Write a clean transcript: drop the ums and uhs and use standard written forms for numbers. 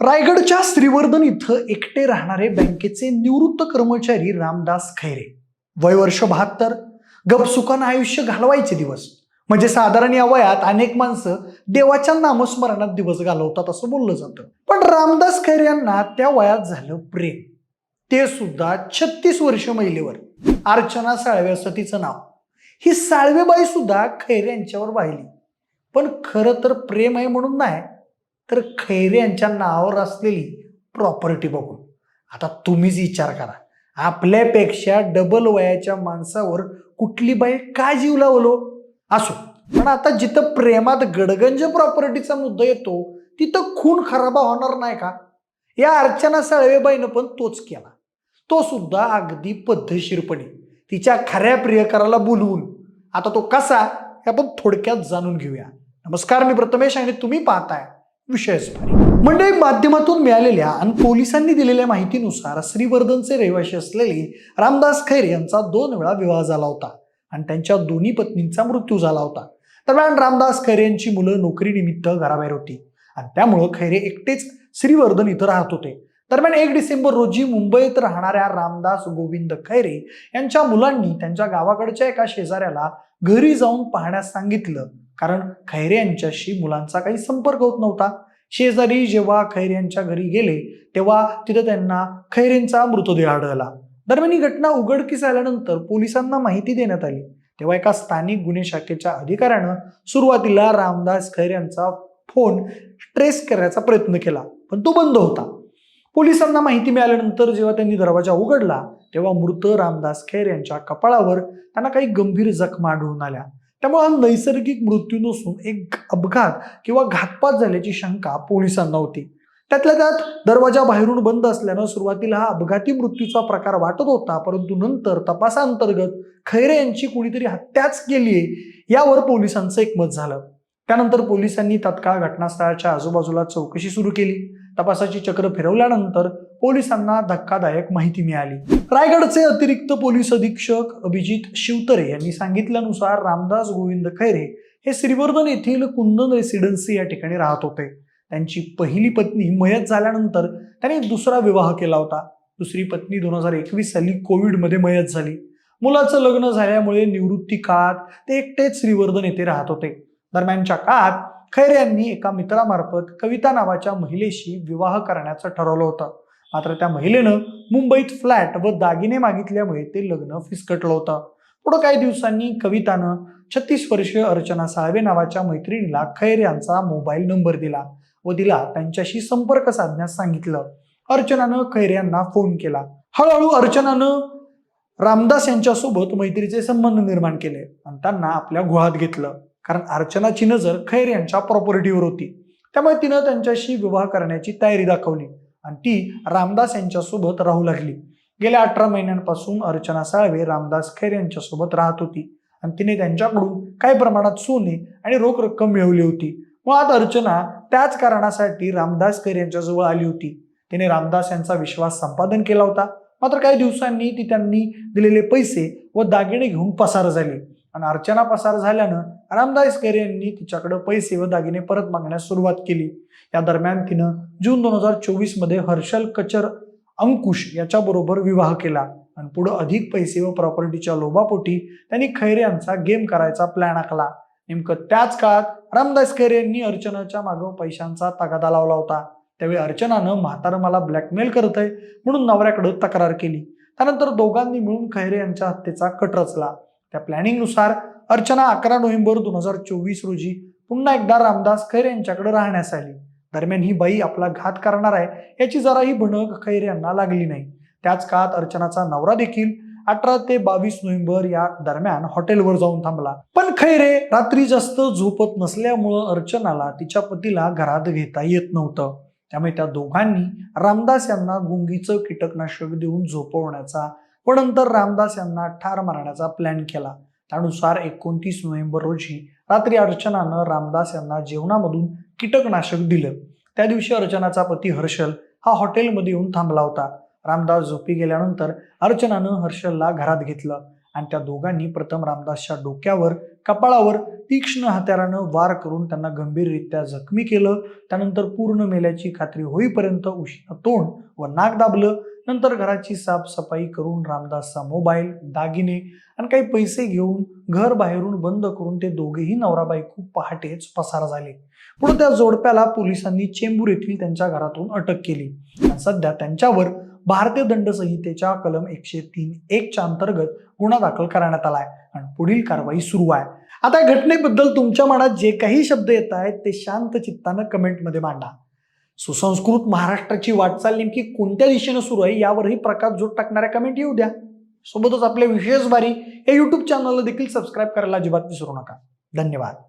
रायगडच्या श्रीवर्धन इथं एकटे राहणारे बँकेचे निवृत्त कर्मचारी रामदास खैरे. वय वर्ष 72. गपसुकानं आयुष्य घालवायचे दिवस. म्हणजे साधारण या वयात अनेक माणसं देवाच्या नामस्मरणात दिवस घालवतात असं बोललं जातं. पण रामदास खैरे यांना त्या वयात झालं प्रेम. ते सुद्धा 36 वर्ष महिलेवर. अर्चना साळवे असं तिचं नाव. ही साळवेबाई सुद्धा खैरे यांच्यावर वाहिली. पण खरं तर प्रेम आहे म्हणून नाही, तर खैरे यांच्या नावावर असलेली प्रॉपर्टी बघून. आता तुम्हीच विचार करा, आपल्यापेक्षा डबल वयाच्या माणसावर कुठली बाई काय जीव लावलो असो. पण आता जिथं प्रेमात गडगंज प्रॉपर्टीचा मुद्दा येतो तिथं खून खराबा होणार नाही का? या अर्चना साळवेबाईनं पण तोच केला. तो सुद्धा अगदी पद्धतशीरपणे तिच्या खऱ्या प्रियकराला बोलवून. आता तो कसा हे आपण थोडक्यात जाणून घेऊया. नमस्कार, मी प्रथमेश आणि तुम्ही पाहताय विषयच भारी. मंडळी, माध्यमातून मिळालेल्या आणि पोलिसांनी दिलेल्या माहितीनुसार श्रीवर्धनचे रहिवासी असलेले रामदास खैरे यांचा 2 वेळा विवाह झाला होता आणि त्यांच्या दोन्ही पत्नींचा मृत्यू झाला होता. दरम्यान रामदास खैरे यांची मुलं नोकरीनिमित्त घराबाहेर होती आणि त्यामुळं खैरे एकटेच श्रीवर्धन इथं राहत होते. दरम्यान 1 डिसेंबर रोजी मुंबईत राहणाऱ्या रामदास गोविंद खैरे यांच्या मुलांनी त्यांच्या गावाकडच्या एका शेजाऱ्याला घरी जाऊन पाहण्यास सांगितलं, कारण खैरे यांच्याशी मुलांचा काही संपर्क होत नव्हता. शेजारी जेव्हा खैरे यांच्या घरी गेले तेव्हा तिथे त्यांना खैरेंचा मृतदेह आढळला. दरम्यान ही घटना उघडकीस आल्यानंतर पोलिसांना माहिती देण्यात आली. तेव्हा एका स्थानिक गुन्हे शाखेच्या अधिकाऱ्यानं सुरुवातीला रामदास खैरे यांचा फोन ट्रेस करण्याचा प्रयत्न केला, पण तो बंद होता. पोलिसांना माहिती मिळाल्यानंतर जेव्हा त्यांनी दरवाजा उघडला तेव्हा मृत रामदास खैरे यांच्या कपाळावर त्यांना काही गंभीर जखमा आढळून आल्या. त्यामुळे हा नैसर्गिक मृत्यू नसून एक अपघात किंवा घातपात झाल्याची शंका पोलिसांना होती. त्यातल्या त्यात दरवाजा बाहेरून बंद असल्यानं सुरुवातीला हा अपघाती मृत्यूचा प्रकार वाटत होता, परंतु नंतर तपासांतर्गत खैरे यांची कुणीतरी हत्याच केलीये यावर पोलिसांचं एकमत झालं. त्यानंतर पोलिसांनी तत्काळ घटनास्थळाच्या आजूबाजूला चौकशी सुरू केली. तपासाची चक्र फिरवल्यानंतर पोलिसांना धक्कादायक माहिती मिळाली. रायगडचे अतिरिक्त पोलीस अधीक्षक अभिजित शिवतरे यांनी सांगितल्यानुसार रामदास गोविंद खैरे हे श्रीवर्धन येथील कुंदन रेसिडेन्सी या ठिकाणी राहत होते. त्यांची पहिली पत्नी मयत झाल्यानंतर त्यांनी दुसरा विवाह केला होता. दुसरी पत्नी 2021 साली कोविडमध्ये मयत झाली. मुलाचं लग्न झाल्यामुळे निवृत्ती काळात ते एकटेच श्रीवर्धन येथे राहत होते. दरम्यानच्या काळात खैरे यांनी एका मित्रामार्फत कविता नावाच्या महिलेशी विवाह करण्याचं ठरवलं होतं. मात्र त्या महिलेनं मुंबईत फ्लॅट व दागिने मागितल्यामुळे ते लग्न फिसकटलं होतं. पुढे काही दिवसांनी कवितानं 36 वर्षीय अर्चना साळवे नावाच्या मैत्रिणीला खैरे यांचा मोबाईल नंबर दिला व तिला त्यांच्याशी संपर्क साधण्यास सांगितलं. अर्चनानं खैरे यांना फोन केला. हळूहळू अर्चनानं रामदास यांच्यासोबत मैत्रीचे संबंध निर्माण केले आणि त्यांना आपल्या गुहात घेतलं, कारण अर्चनाची नजर खैरे यांच्या प्रॉपर्टीवर होती. त्यामुळे तिनं त्यांच्याशी विवाह करण्याची तयारी दाखवली आणि ती रामदास यांच्यासोबत राहू लागली. गेल्या 18 महिन्यांपासून अर्चना साळवे रामदास खैरे यांच्यासोबत राहत होती आणि तिने त्यांच्याकडून काही प्रमाणात सोने आणि रोख रक्कम मिळवली होती. मुळात अर्चना त्याच कारणासाठी रामदास खैरे यांच्याजवळ आली होती. तिने रामदास यांचा विश्वास संपादन केला होता. मात्र काही दिवसांनी ती त्यांनी दिलेले पैसे व दागिने घेऊन पसार झाली आणि अर्चना पसार झाल्यानं रामदास खैरे यांनी तिच्याकडे पैसे व दागिने परत मागण्यास सुरुवात केली. या दरम्यान तिनं जून 2024 मध्ये हर्षल कचर अंकुश याच्याबरोबर विवाह केला आणि पुढे अधिक पैसे व प्रॉपर्टीच्या लोभापोटी त्यांनी खैरे यांचा गेम करायचा प्लॅन आखला. नेमकं त्याच काळात रामदास खैरे यांनी अर्चनाच्या मागे पैशांचा तगादा लावला होता. त्यावेळी अर्चनानं म्हातारं मला ब्लॅकमेल करतंय म्हणून नवऱ्याकडे तक्रार केली. त्यानंतर दोघांनी मिळून खैरे यांच्या हत्येचा कट रचला. त्या प्लॅनिंगनुसार अर्चना 11 नोव्हेंबर 2024 रोजी पुन्हा एकदा रामदास खैरे यांच्याकडे राहण्यास आली. दरम्यान ही बाई आपला घात करणार आहे याची जराही भणक खैरे यांना लागली नाही. त्याच काळात अर्चनाचा नवरा देखील 18 ते 22 नोव्हेंबर या दरम्यान हॉटेलवर जाऊन थांबला. पण खैरे रात्री जास्त झोपत नसल्यामुळं अर्चनाला तिच्या पतीला घरात घेता येत नव्हतं. त्यामुळे त्या दोघांनी रामदास यांना गुंगीचं कीटकनाशक देऊन झोपवण्याचा व नंतर रामदास यांना ठार मारण्याचा प्लॅन केला. त्यानुसार 29 नोव्हेंबर रोजी रात्री अर्चनानं रामदास यांना जेवणामधून कीटकनाशक दिलं. त्या दिवशी अर्चनाचा पती हर्षल हा हॉटेलमध्ये येऊन थांबला होता. रामदास झोपी गेल्यानंतर अर्चनानं हर्षलला घरात घेतलं आणि त्या दोघांनी प्रथम रामदासच्या डोक्यावर, कपाळावर तीक्ष्ण हत्यारानं वार करून त्यांना गंभीररित्या जखमी केलं. त्यानंतर पूर्ण मेल्याची खात्री होईपर्यंत उशीनं तोंड व नाक दाबलं. नंतर घराची साफसफाई करून रामदासचा मोबाईल, दागिने आणि काही पैसे घेऊन घर बाहेरून बंद करून ते दोघेही नवरा बायको पहाटेच पसार झाले. पुढे त्या जोडप्याला पोलिसांनी चेंबूर येथील त्यांच्या घरातून अटक केली. सध्या त्यांच्यावर भारतीय दंड संहितेच्या कलम 103(1) च्या अंतर्गत गुन्हा दाखल करण्यात आलाय आणि पुढील कारवाई सुरू आहे. आता या घटनेबद्दल तुमच्या मनात जे काही शब्द येत आहेत ते शांत चित्तानं कमेंटमध्ये मांडा. सुसंस्कृत महाराष्ट्राची वाटचाल नेमकी कोणत्या दिशेनं सुरू आहे यावरही प्रकाशझोत टाकणाऱ्या कमेंट येऊ द्या. सोबतच आपल्या विशेष बारी या युट्यूब चॅनलला देखील सबस्क्राईब करायला अजिबात विसरू नका. धन्यवाद.